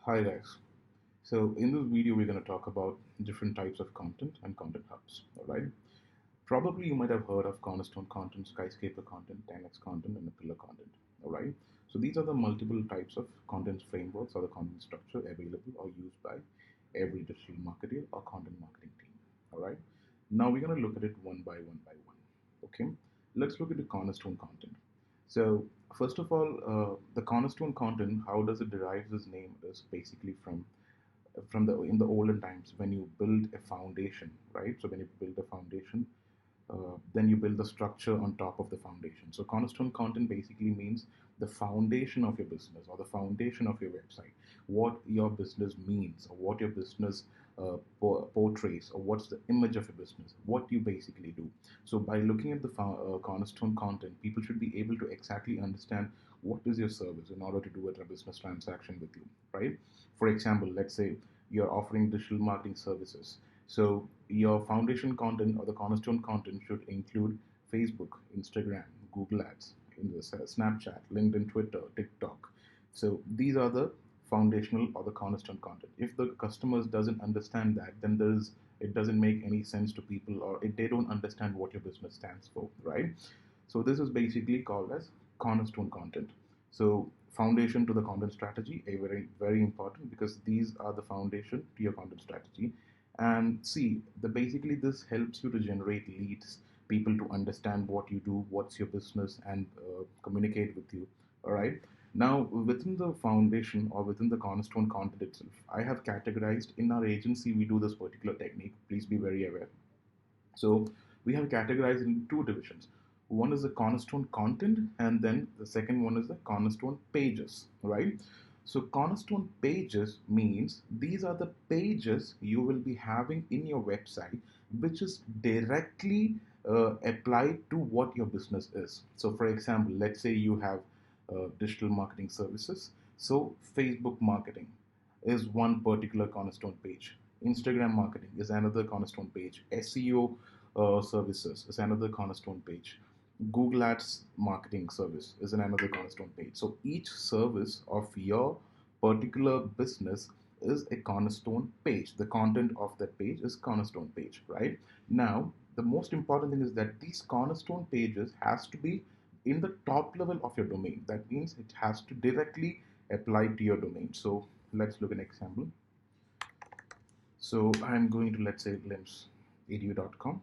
Hi guys. So in this video we're going to talk about different types of content and content hubs. All right. Probably you might have heard of cornerstone content, skyscraper content, 10x content, and the pillar content. All right. So these are the multiple types of content frameworks or the content structure available or used by every digital marketer or content marketing team. All right. Now we're going to look at it one by one by one. Okay. Let's look at the cornerstone content. So first of all, the cornerstone content, how does it derive its name? Is basically from the in the olden times when you build a foundation, right? So when you build a foundation, then you build the structure on top of the foundation. So cornerstone content basically means the foundation of your business or the foundation of your website, what your business means or what your business portrays or what's the image of a business, what you basically do. So by looking at the cornerstone content, people should be able to exactly understand what is your service in order to do a business transaction with you, right? For example, let's say you're offering digital marketing services. So your foundation content or the cornerstone content should include Facebook, Instagram, Google Ads, in the Snapchat, LinkedIn, Twitter, TikTok. So these are the foundational or the cornerstone content. If the customers doesn't understand that, then it doesn't make any sense to people, or they don't understand what your business stands for, right? So this is basically called as cornerstone content. So foundation to the content strategy, a very important, because these are the foundation to your content strategy. And see, the basically this helps you to generate leads, people to understand what you do, what's your business, and communicate with you. All right. Now, within the foundation or within the cornerstone content itself, I have categorized in our agency, we do this particular technique. Please be very aware. So we have categorized in two divisions. One is the cornerstone content, and then the second one is the cornerstone pages, right? So cornerstone pages means these are the pages you will be having in your website, which is directly applied to what your business is. So for example, let's say you have digital marketing services. So Facebook marketing is one particular cornerstone page. Instagram marketing is another cornerstone page. SEO services is another cornerstone page. Google Ads marketing service is another cornerstone page. So each service of your particular business is a cornerstone page. The content of that page is cornerstone page, right? Now, the most important thing is that these cornerstone pages has to be in the top level of your domain. That means it has to directly apply to your domain. So let's look at an example. So I'm going to, let's say, limsedu.com.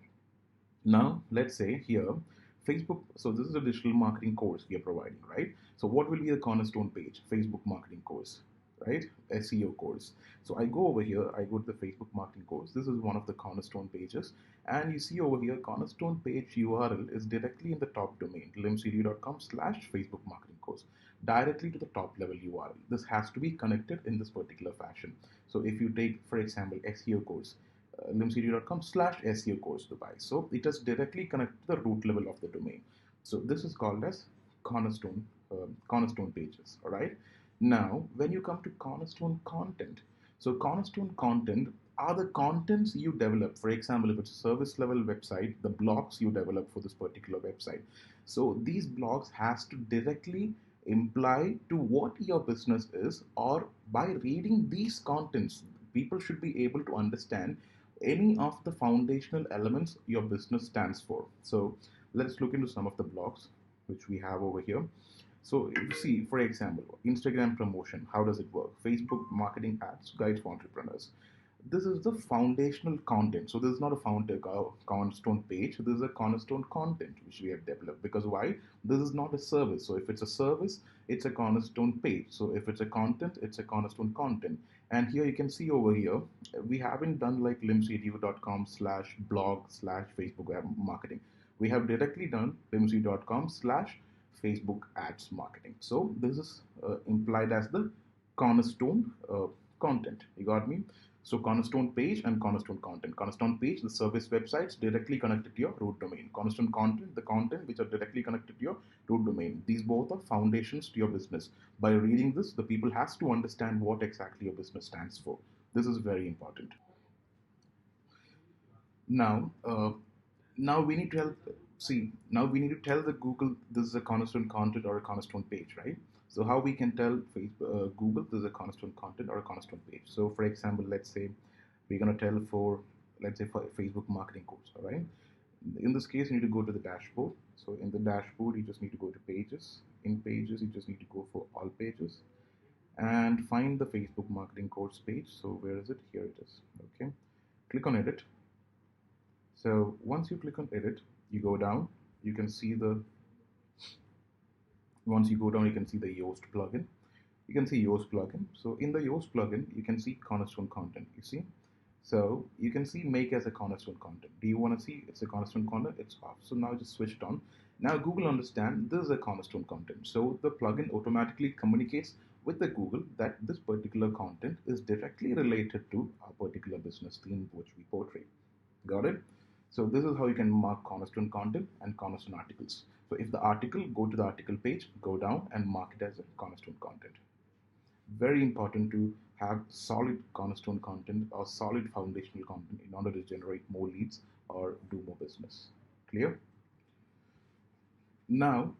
Now, let's say here, Facebook. So this is a digital marketing course we are providing, right? So what will be the cornerstone page? Facebook marketing course, right? SEO course. So I go over here, I go to the Facebook marketing course. This is one of the cornerstone pages. And you see over here, cornerstone page URL is directly in the top domain, limsedu.com/Facebook marketing course, directly to the top level URL. This has to be connected in this particular fashion. So if you take, for example, SEO course, limcd.com/SEO course Dubai. So it is directly connected to the root level of the domain. So this is called as cornerstone pages. All right. Now, when you come to cornerstone content, so cornerstone content are the contents you develop. For example, if it's a service level website, the blogs you develop for this particular website. So these blogs has to directly imply to what your business is, or by reading these contents, people should be able to understand any of the foundational elements your business stands for. So let's look into some of the blogs which we have over here. So you see, for example, Instagram promotion, how does it work? Facebook marketing ads, guides for entrepreneurs. This is the foundational content. So this is not a cornerstone page. This is a cornerstone content which we have developed. Because why? This is not a service. So if it's a service, it's a cornerstone page. So if it's a content, it's a cornerstone content. And here you can see over here, we haven't done like limsedu.com/blog/Facebook marketing. We have directly done limsedu.com/Facebook ads marketing. So this is implied as the cornerstone content. You got me? So cornerstone page and cornerstone content. Cornerstone page, the service websites directly connected to your root domain. Cornerstone content, the content which are directly connected to your root domain. These both are foundations to your business. By reading this, the people has to understand what exactly your business stands for. This is very important. Now, now we need to help. See, now we need to tell the Google this is a cornerstone content or a cornerstone page, right? So how we can tell Facebook, Google this is a cornerstone content or a cornerstone page. So for example, let's say we're going to tell for, let's say for Facebook marketing course, all right? In this case, you need to go to the dashboard. So in the dashboard, you just need to go to pages. In pages, you just need to go for all pages and find the Facebook marketing course page. So where is it? Here it is. Okay. Click on edit. So once you click on edit, you go down, you can see the, once you go down, you can see the Yoast plugin. You can see Yoast plugin. So in the Yoast plugin, you can see cornerstone content, you see. So you can see make as a cornerstone content. Do you want to see it's a cornerstone content? It's off. So now just switch it on. Now Google understand this is a cornerstone content. So the plugin automatically communicates with the Google that this particular content is directly related to a particular business theme which we portray. Got it? So this is how you can mark cornerstone content and cornerstone articles. So if the article, go to the article page, go down and mark it as a cornerstone content. Very important to have solid cornerstone content or solid foundational content in order to generate more leads or do more business. Clear? Now,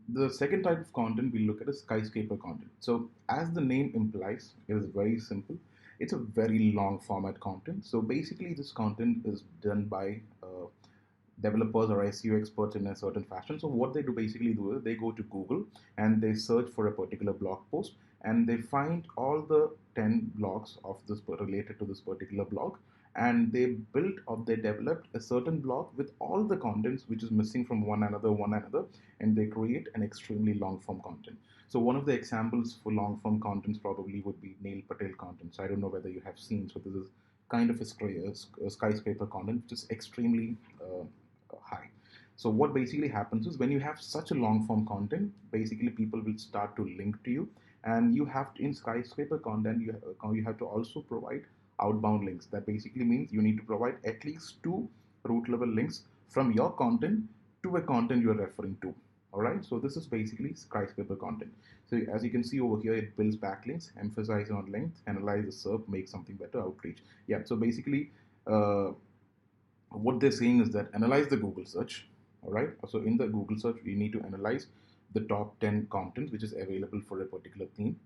the second type of content we look at is skyscraper content. So as the name implies, it is very simple. It's a very long format content. So basically this content is done by developers or SEO experts in a certain fashion. So what they do basically do is they go to Google and they search for a particular blog post and they find all the 10 blogs of this related to this particular blog, and they built or they developed a certain blog with all the contents which is missing from one another, and they create an extremely long form content. So one of the examples for long form contents probably would be Neil Patel content. So I don't know whether you have seen. So this is kind of a skyscraper content which is extremely high. So what basically happens is when you have such a long form content, basically people will start to link to you, and you have to, in skyscraper content, you have to also provide outbound links. That basically means you need to provide at least two root level links from your content to a content you're referring to. All right, so this is basically skyscraper content. So as you can see over here, it builds backlinks, emphasize on length, analyze the SERP, make something better, outreach. Yeah, so basically what they're saying is that analyze the Google search. All right, so in the Google search, you need to analyze the top 10 contents which is available for a particular theme,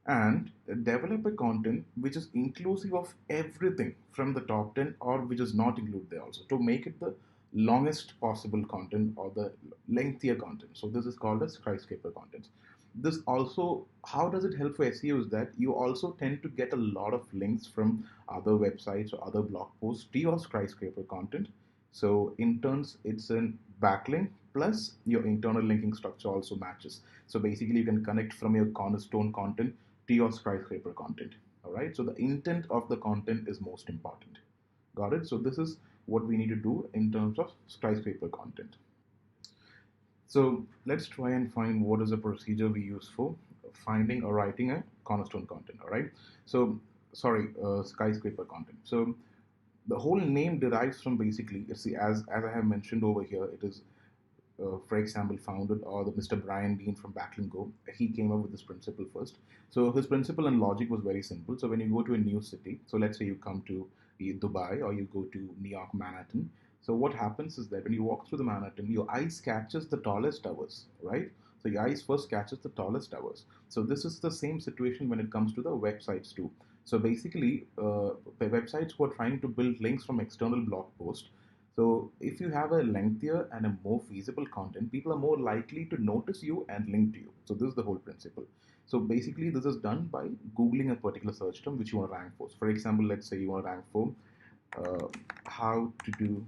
and develop a content which is inclusive of everything from the top 10 or which is not included there also, to make it the longest possible content or the lengthier content. So this is called as skyscraper content. This also, how does it help for SEO is that you also tend to get a lot of links from other websites or other blog posts to your skyscraper content. So in turns, it's a backlink plus your internal linking structure also matches. So basically you can connect from your cornerstone content to your skyscraper content. All right, so the intent of the content is most important. Got it? So this is what we need to do in terms of skyscraper content. So let's try and find what is the procedure we use for finding or writing a cornerstone content. All right, so sorry, skyscraper content. So the whole name derives from basically, see, as I have mentioned over here, it is for example, founded, or the Mr. Brian Dean from Backlink Go, he came up with this principle first. So his principle and logic was very simple. So when you go to a new city, so let's say you come to Dubai or you go to New York, Manhattan. So what happens is that when you walk through the Manhattan, your eyes catches the tallest towers, right? So your eyes first catches the tallest towers. So this is the same situation when it comes to the websites too. So basically, the websites who are trying to build links from external blog posts. So if you have a lengthier and a more feasible content, people are more likely to notice you and link to you. So this is the whole principle. So basically this is done by Googling a particular search term which you want to rank for. So for example, let's say you want to rank for how to do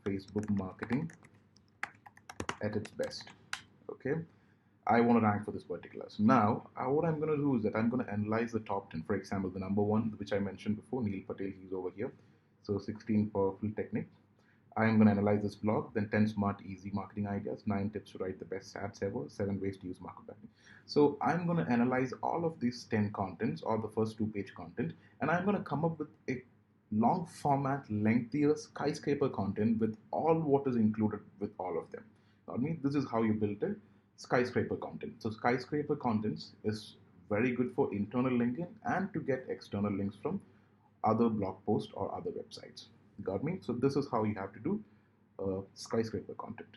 Facebook marketing at its best. Okay. I want to rank for this particular. So now, what I'm going to do is that I'm going to analyze the top 10. For example, the number one, which I mentioned before, Neil Patel, he's over here. So 16 powerful technique. I am going to analyze this blog, then 10 smart, easy marketing ideas, 9 tips to write the best ads ever, 7 ways to use market backing. So I'm going to analyze all of these 10 contents or the first 2-page content, and I'm going to come up with a long format, lengthier skyscraper content with all what is included with all of them. I mean, this is how you build a skyscraper content. So skyscraper contents is very good for internal linking and to get external links from other blog posts or other websites. Got me? So this is how you have to do skyscraper content.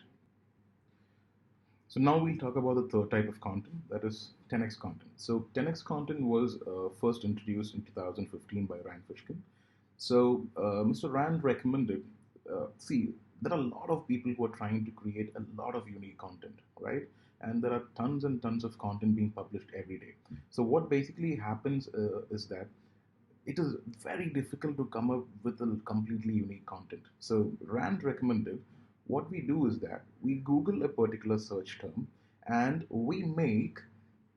So now we'll talk about the third type of content, that is 10x content. So 10x content was first introduced in 2015 by Rand Fishkin. So Mr. Rand recommended, see, there are a lot of people who are trying to create a lot of unique content, right? And there are tons and tons of content being published every day. So what basically happens is that it is very difficult to come up with a completely unique content. So Rand recommended what we do is that we Google a particular search term and we make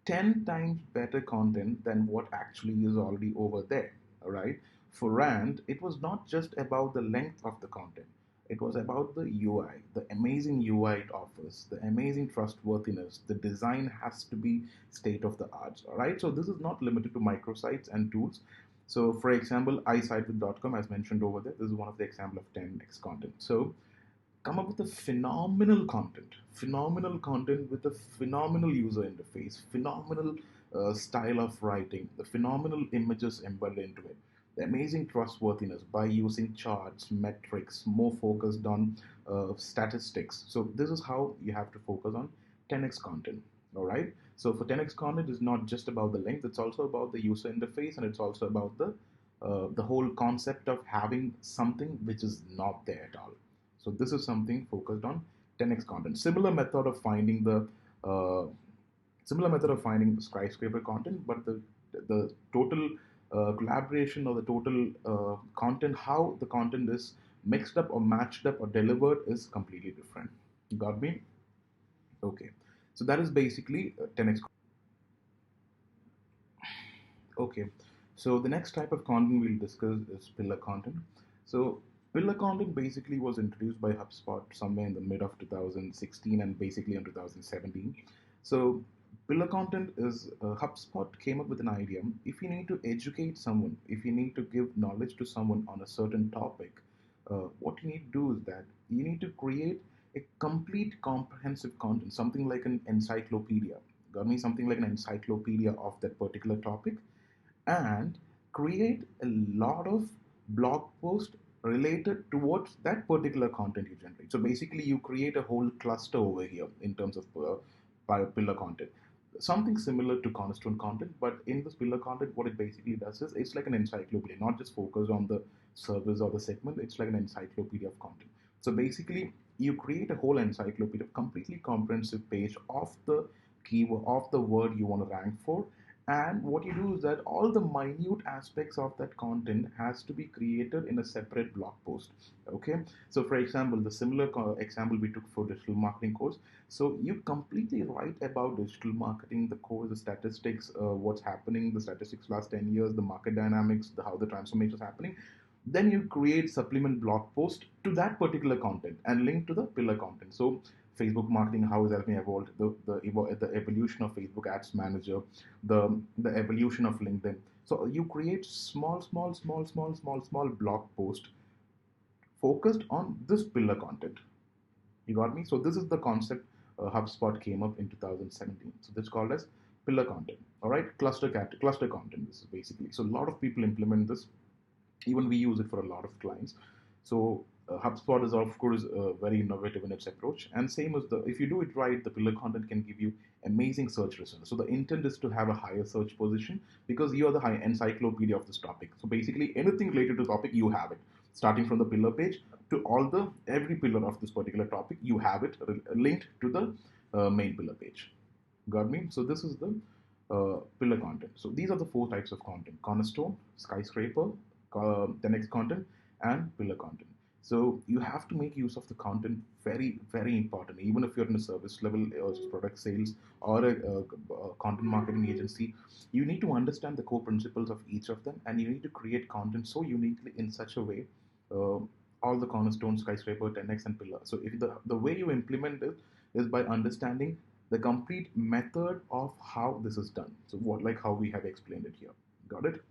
10 times better content than what actually is already over there. All right. For Rand, it was not just about the length of the content. It was about the UI, the amazing UI it offers, the amazing trustworthiness. The design has to be state of the art. All right. So this is not limited to microsites and tools. So, for example, isitewith.com, as mentioned over there, this is one of the example of 10x content. So, come up with a phenomenal content with a phenomenal user interface, phenomenal style of writing, the phenomenal images embedded into it, the amazing trustworthiness by using charts, metrics, more focused on statistics. So this is how you have to focus on 10x content. All right. So for 10x content, it's not just about the length; it's also about the user interface, and it's also about the whole concept of having something which is not there at all. So this is something focused on 10x content. Uh, similar method of finding skyscraper content, but the total collaboration or the total content, how the content is mixed up or matched up or delivered is completely different. You got me? Okay. So that is basically 10x. Okay, so the next type of content we'll discuss is pillar content. So pillar content basically was introduced by HubSpot somewhere in the mid of 2016 and basically in 2017. So pillar content is HubSpot came up with an idea. If you need to educate someone, if you need to give knowledge to someone on a certain topic, what you need to do is that you need to create a complete comprehensive content, something like an encyclopedia. Got me? Something like an encyclopedia of that particular topic, and create a lot of blog posts related towards that particular content you generate. So basically, you create a whole cluster over here in terms of pillar content. Something similar to cornerstone content, but in this pillar content, what it basically does is it's like an encyclopedia, not just focused on the service or the segment. It's like an encyclopedia of content. So basically, you create a whole encyclopedia, completely comprehensive page of the keyword of the word you want to rank for, and what you do is that all the minute aspects of that content has to be created in a separate blog post. Okay, so for example, the similar example we took for digital marketing course. So you completely write about digital marketing, the course, the statistics, what's happening, the statistics last 10 years, the market dynamics, how the transformation is happening. Then you create supplement blog post to that particular content and link to the pillar content. So Facebook marketing, how is helping evolve, the evolution of Facebook Ads Manager, the evolution of LinkedIn. So you create small blog post focused on this pillar content. You got me? So this is the concept HubSpot came up in 2017. So this is called as pillar content. All right, cluster content. This is basically. So a lot of people implement this. Even we use it for a lot of clients. So HubSpot is of course very innovative in its approach, and same as the if you do it right, the pillar content can give you amazing search results. So the intent is to have a higher search position because you are the high encyclopedia of this topic. So basically anything related to the topic you have it, starting from the pillar page to all the every pillar of this particular topic you have it linked to the main pillar page. Got me? So this is the pillar content. So these are the four types of content: cornerstone, skyscraper, the next content, and pillar content. So you have to make use of the content, very important. Even if you're in a service level or product sales or a content marketing agency, you need to understand the core principles of each of them, and you need to create content so uniquely in such a way. Uh, all the cornerstone, skyscraper, 10x, and pillar. So if the way you implement it is by understanding the complete method of how this is done. So what like how we have explained it here. Got it?